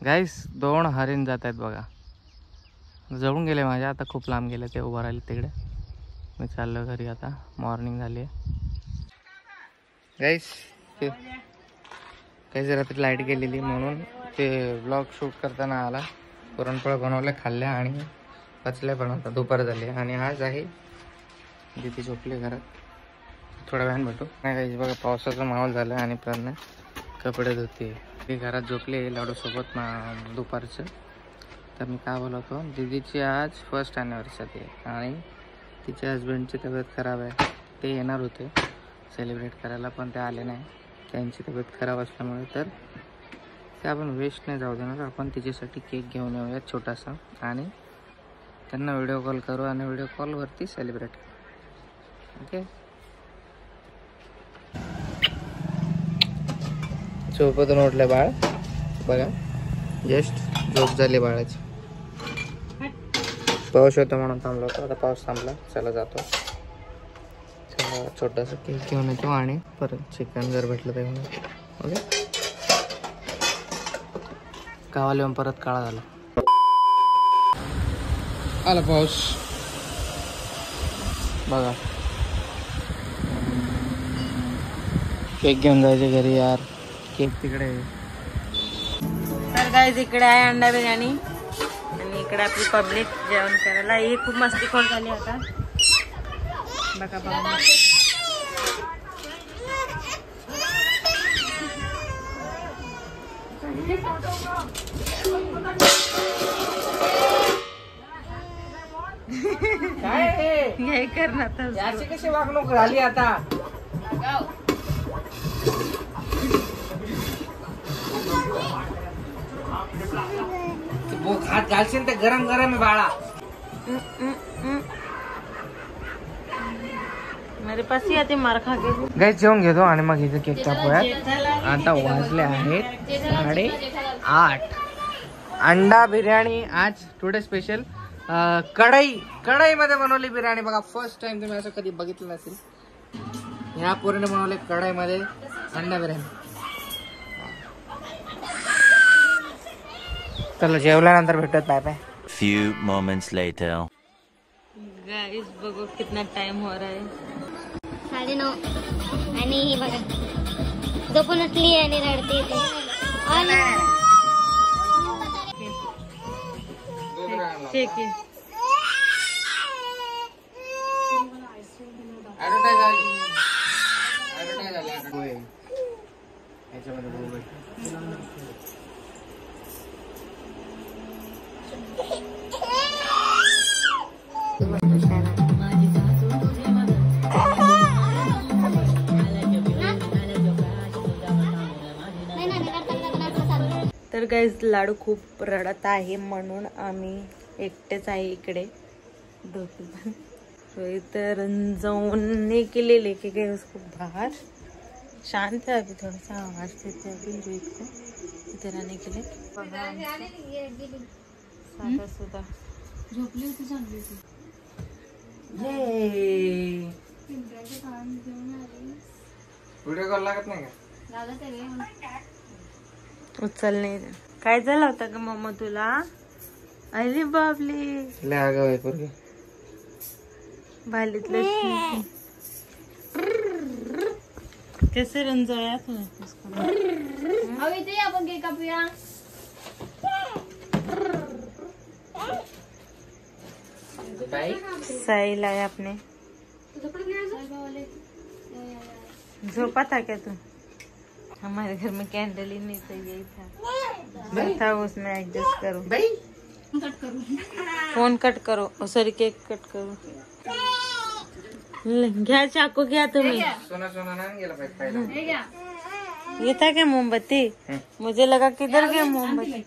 गाईस 2 हरिण जात आहेत बघा. जळून गेले माझ्या, आता खूप लांब गेले ते, उभं राहिले तिकडे. मी चाललो घरी आता, मॉर्निंग झाली आहे. गाईस काही रात्री लाईट गेलेली म्हणून ते ब्लॉग शूट करताना आला. पुरणपोळ्या बनवल्या, खाल्ल्या आणि पचल्या पण आता दुपार झाली. आणि आज आहे दीदी झोपली घरात, थोड्या वेळाने भेटू. नाही काही बघा पावसाचा माहोल झाला आणि पण कपडे धुते. ती घरात झोपली लाडूसोबत दुपारचं. तर मी काय बोलवतो, दीदीची आज फर्स्ट ॲनिव्हर्सरी आहे आणि तिच्या हस्बंडची तब्येत खराब आहे. ते येणार होते सेलिब्रेट करायला पण ते आले नाही. त्यांची तब्येत खराब असल्यामुळे तर ते आपण वेस्ट नाही जाऊ देणार. आपण तिच्यासाठी केक घेऊन येऊयात छोटासा आणि त्यांना व्हिडिओ कॉल करू आणि व्हिडिओ कॉलवरती सेलिब्रेट करू. ओके. झोपेतून उठले बाळ बघा, जस्ट झोप झाली बाळाची. पाऊस होता म्हणून थांबलो होतो, आता पाऊस थांबला. चला जातो, चला छोटासा केक घेऊन येतो आणि परत चिकन जर भेटलं तर घेऊन येतो. ओके. गावाला येऊन परत काळा झाला. आला पाऊस बघा. केक घेऊन जायचे घरी यार. केक तिकडे आहे. तर गाईज इकडे आहे अंडा बिर्याणी आणि इकडे आपली पब्लिक जेवण करायला. ही खूप मस्तीखोर झाली आता बघा बघा. काय करणार कशी वागणूक झाली आता. हात घालशील तर गरम गरम आहे बाळा. मेरे पास ही आते मार खा के. गाईस जेवण घेतो आणि मग इथे केक कापूयात. आता वाजले आहेत 8:30. अंडा बिर्याणी आज टुडे स्पेशल. कढईमध्ये बनवली बिर्याणी बघा. फर्स्ट टाइम तुम्ही असं कधी बघितलं नसेल. ह्या पोरीने बनवले कढईमध्ये अंडा बिर्याणी. चलो जेवल्यानंतर भेटत. Bye bye. Few moments later. Guys बघो कितना टाइम हो रहा है. 9:30 आणि ही बघा झोपून उठली आणि रडते ती. ठीक आहे. तर गाईज लाडू खूप रडत आहे म्हणून आम्ही एकटेच आहे इकडे. तो इधर जाऊन के लेके गए उसको बाहर. शांत है अभी, थोड़ा सा आवाज देते हैं अभी रोहित को इधर आने के लिए. सुधा झोपली होती चांगली होती. व्हिडिओ कॉल लागत नाही का? उचल नाही. काय झालं होतं का मम्मा तुला? अरे बाबली लय आगाव आहे पोरगी. भालीतलं कैसे रंजाया तूने उसको? अभी तो आपण केक कापूया. सही लाया आपने. झोपा था क्या तू? हमारे घर में कैंडल ही नहीं था, यही था उसमें एडजस्ट करो. फोन कट करो. सॉरी केक कट करो. घ्या चाकू घ्या तुम्ही. सोना नाही गेला पाहिजे. ये था क्या मोमबत्ती? मुझे लगा किधर गया मोमबत्ती.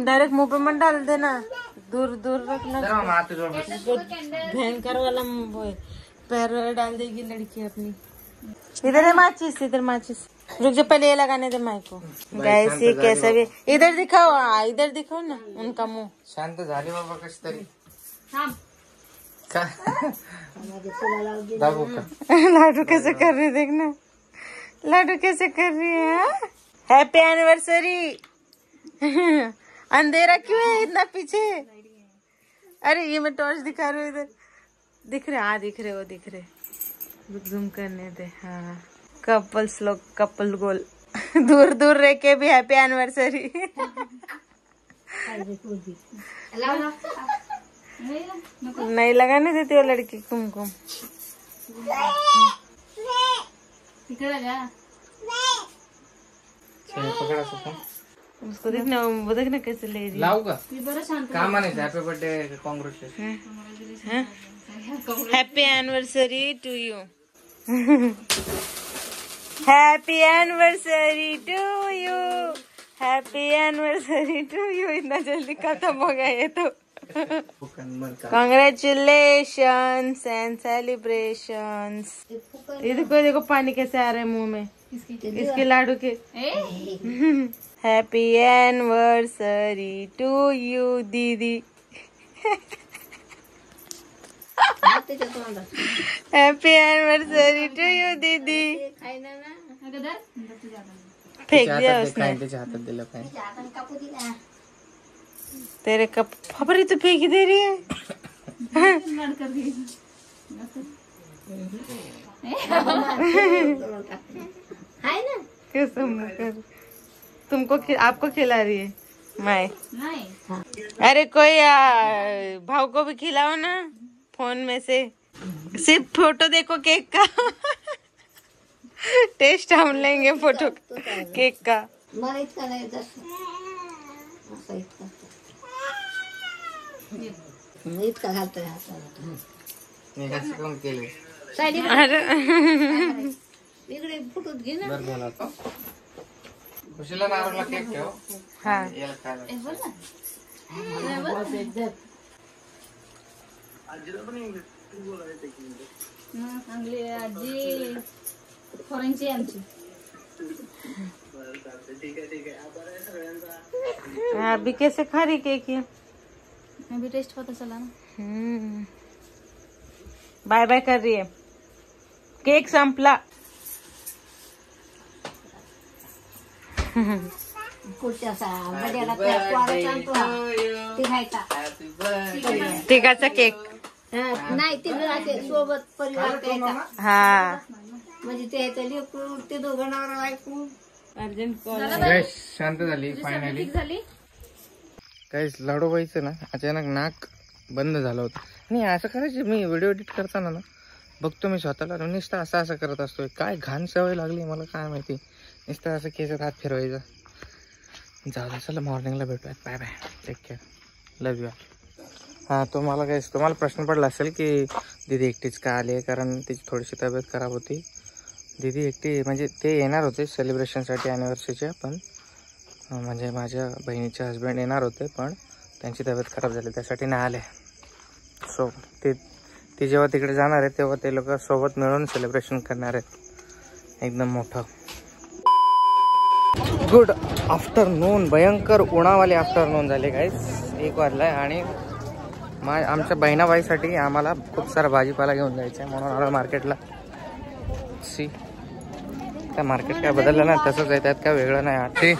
डायरेक्ट मुंह पे मत डाल देना, दूर दूर रखना. भयंकर वाला पैर डाल देगी लड़की अपनी. इधर है माचिस, इधर माचिस. रुक जा पहले ये लगाने दे माइक को. गाइस ये कैसा भी. इधर दिखाओ, इधर दिखाओ ना उनका मुंह. शांत झाली बाबा कशी तरी. लाडू कैसे कर रही देखना. लाडू कैसे कर रही है. Happy anniversary. अंधेरा क्यों है इतना पीछे? अरे ये मैं टॉर्च दिखा रही हूँ इधर। दिख रहे? हाँ दिख रहे, वो दिख रहे। जूम करने दे। हाँ कपल्स लोग, कपल गोल दूर दूर रह के भी हैप्पी एनिवर्सरी। नहीं लगाने देती वो लड़की कुमकुम। पकड़ा सकता उसको देखना, वो देखना कैसे ले रही है। लावू का काम म्हणायचं happy birthday congratulation. Happy anniversary to you. Happy anniversary to you, happy anniversary to you. इतना जल्दी खत्म हो गया ये तो। Congratulations and celebrations। ये देखो देखो पानी कैसे आ रहा है मुंह में इसके लाडू के। हैप्पी एनिवर्सरी टू यू दीदी। हैप्पी एनिवर्सरी टू यू दीदी। फेंक दिया उसने। त्याच्या हातात दिलं काय? तेरे कप खबर तो फेंक ही दे रही है। तुमको आपको खिला रही है मैं? अरे कोई भाव को भी खिलाओ ना फोन में से। सिर्फ फोटो देखो केक का। टेस्ट हम लेंगे फोटो केक का। इतका घालतोय इकडे फुटूत घे ना। खुशीला नारळला केक ठेव। हा याला खायला चांगली आजी फॉरेनची आमची। अभी कैसे खा रही केक ये? अभी टेस्ट पता चला ना। बाय बाय कर रही है। केक संपला। तिघाचा केक नाही ते सोबत परिवार प्यायचा। हा म्हणजे ते लेकरू ते दोघं नवरा बायको। Urgent call. गैस शांत झाली फायनली। काहीच लाडूबाईचं ना अचानक नाक बंद झालं होतं। आणि असं करायचं, मी व्हिडिओ एडिट करताना ना बघतो मी स्वतःला नुसतं असं करत असतोय। काय घाण सवय लागली मला काय माहिती। नुसतं असं केसात हात फिरवायचं। जाऊ दे चला मॉर्निंगला भेटूयात। Bye bye, take care, love you. हां तुम्हाला प्रश्न पडला असेल की दीदी एकटीच का आली? कारण तिची थोडीशी तब्येत खराब होती। दीदी एकटी म्हणजे ते येणार होते सेलिब्रेशनसाठी ॲनिव्हर्सरीच्या, पण म्हणजे माझ्या बहिणीचे हस्बंड येणार होते पण त्यांची तब्येत खराब झाली त्यासाठी नाही आले। सो ते जेव्हा तिकडे जाणार आहे तेव्हा ते लोक सोबत मिळून सेलिब्रेशन करणार आहेत एकदम मोठं। गुड आफ्टरनून, भयंकर उन्हावाले आफ्टरनून झाले गाईस। 1 वाजलाय आणि आमच्या बहिणाबाईसाठी आम्हाला खूप सारा भाजीपाला घेऊन जायचं आहे म्हणून आलो मार्केटला। सी त्या मार्केट काय बदललं ना, तसंच आहे, त्यात काय वेगळं नाही। ते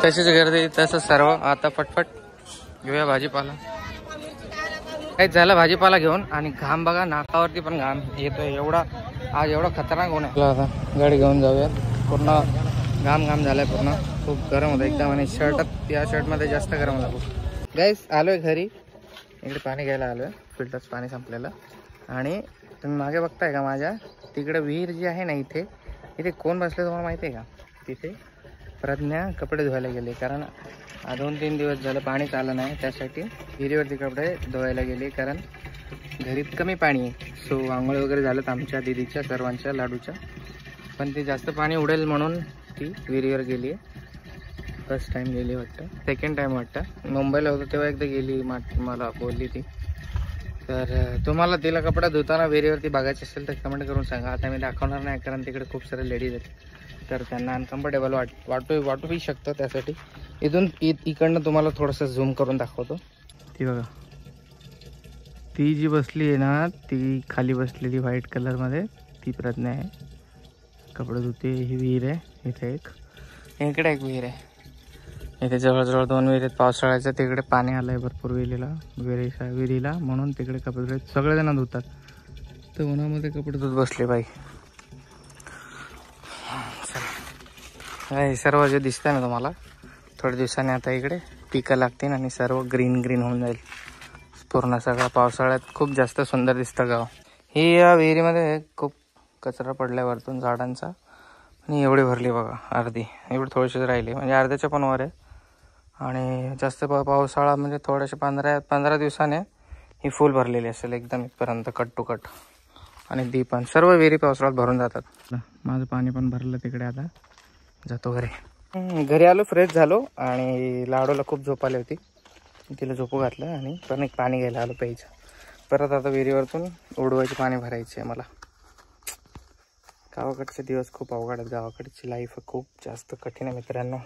तशीच गर्दी तसं सर्व। आता फटफट घेऊया भाजीपाला। काहीच झालं भाजीपाला घेऊन आणि घाम बघा नाकावरती पण घाम येतोय एवढा। आज एवढा खतरनाक ऊन आहे। आता गाडी घेऊन जाऊया। पूर्ण घाम झालाय, पूर्ण खूप गरम होतं एकदम आणि या शर्टमध्ये जास्त गरम लागू। गाईस आलोय घरी, इकडे पाणी घ्यायला आलोय, फिल्टरचं पाणी संपलेलं। आणि तुम्ही मागे बघताय का माझ्या तिकडे विहीर जी आहे ना, इथे कोण बसले तुम्हाला माहिती आहे का? तिथे प्रज्ञा कपडे धुवायला गेले, कारण 2-3 दिवस झालं पाणीच आलं नाही, त्यासाठी विहिरीवरती कपडे धुवायला गेले कारण घरी कमी पाणी आहे। सो आंघोळ वगैरे झालं आमच्या दीदीच्या सर्वांच्या लाडूच्या, पण ते जास्त पाणी उडेल म्हणून ती विहिरीवर गेली आहे। फर्स्ट टाइम गेली वाटतं, सेकंड टाइम वाटतं। मुंबईला होतं तेव्हा एकदा गेली, मला बोलली ती। तर तुम्हाला तिला कपडा धुताना विहिरीवरती बघायचं असेल तर कमेंट करून सांगा। आता मी दाखवणार नाही कारण तिकडे खूप सारे लेडीज आहेत, तर त्यांना अनकम्फर्टेबल वाटूही शकतं। त्यासाठी इकडनं तुम्हाला थोडंसं झूम करून दाखवतो। ती बघा, ती जी बसली आहे ना, ती खाली बसलेली व्हाईट कलरमध्ये ती प्रज्ञा आहे, कपडे धुते। ही विहीर आहे, इथे इकडे एक विहीर आहे, इथे जवळजवळ 2 विहिरीत पावसाळ्याचं तिकडे पाणी आलंय भरपूर विहिरीला म्हणून तिकडे कपडे सगळेजण धुतात. तर उन्हामध्ये कपडे धुत बसले बाई. हे सर्व जे दिसतंय ना तुम्हाला थोड्या दिवसांनी आता इकडे पिकं लागतील आणि सर्व ग्रीन ग्रीन होऊन जाईल पूर्ण. सगळं पावसाळ्यात खूप जास्त सुंदर दिसतं गाव. ही या विहिरीमध्ये खूप कचरा पडलाय वरतून झाडांचा आणि एवढी भरली बघा, अर्धी एवढी थोडीशीच राहिली, म्हणजे अर्ध्याच्या पण वर आहे. आणि जास्त पावसाळा म्हणजे थोड्याशा 15 दिवसाने ही फुल भरलेली असेल एकदम इथपर्यंत कट टू कट. आणि ती पण सर्व विहिरी पावसाळ्यात भरून जातात. माझं पाणी पण भरलं तिकडे. आता जातो घरी आलो, फ्रेश झालो आणि लाडूला खूप झोप आली होती, तिला झोपू घातलं आणि पण एक पाणी घ्यायला आलो प्यायचं. परत आता विहिरीवरतून उडवायचे पाणी भरायचे आहे मला. गावाकडचे दिवस खूप अवघड आहेत. गावाकडची लाईफ खूप जास्त कठीण आहे मित्रांनो.